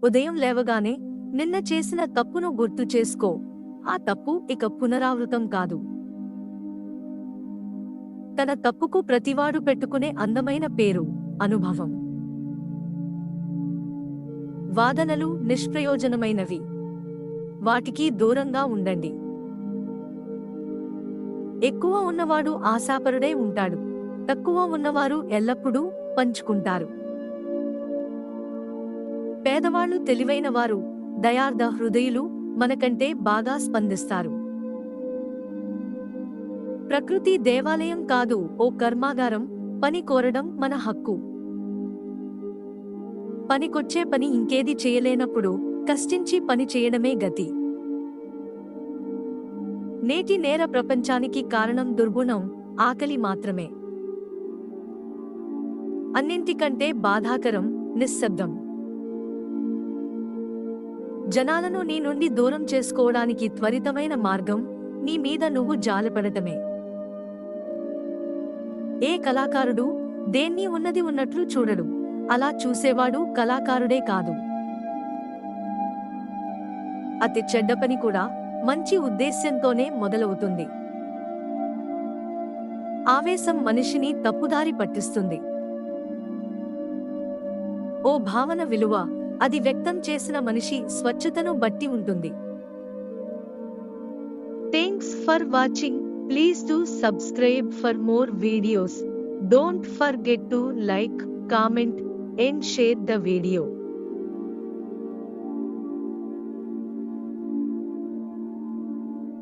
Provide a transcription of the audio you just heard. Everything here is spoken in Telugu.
ఉదయం లేవగానే నిన్న చేసిన తప్పును గుర్తు చేసుకో. ఆ తప్పు ఇక పునరావృతం కాదు. తన తప్పుకు ప్రతివాడు పెట్టుకునే అందమైన పేరు అనుభవం. వాదనలు నిష్ప్రయోజనమైనవి. వాటికి దూరంగా ఉండండి. ఎక్కువ ఉన్నవాడు ఆశాపరుడై ఉంటాడు. తక్కువ ఉన్నవారు ఎల్లప్పుడూ పంచుకుంటారు. పేదవాళ్లు తెలివైనవారు, దయార్ధ హృదయులు మనకంటే బాగా స్పందిస్తారు. ప్రకృతి దేవాలయం కాదు ఓ కర్మాగారం. పని కోరడం మన హక్కు. పనికొచ్చే పని ఇంకేది చేయలేనప్పుడు కష్టించి పని చేయడమే గతి. నేటి నేర ప్రపంచానికి కారణం దుర్గుణం, ఆకలి మాత్రమే. అన్నింటికంటే బాధాకరం నిశ్శబ్దం. జనాలను నీ నుండి దూరం చేసుకోవడానికి త్వరితమైన మార్గం నీ మీద నువ్వు జాలిపడటమే. ఏ కళాకారుడు దేన్ని ఉన్నది ఉన్నట్లు చూడడు. అలా చూసేవాడు కళాకారుడే కాదు. అతి చెడ్డ పని కూడా మంచి ఉద్దేశ్యంతోనే మొదలవుతుంది. ఆవేశం మనిషిని తప్పుదారి పట్టిస్తుంది. ఓ భావన విలువ అది వ్యక్తం చేసిన మనిషి స్వచ్ఛతను బట్టి ఉంటుంది. Thanks for watching. Please do subscribe for more videos. Don't forget to like, comment and share the video.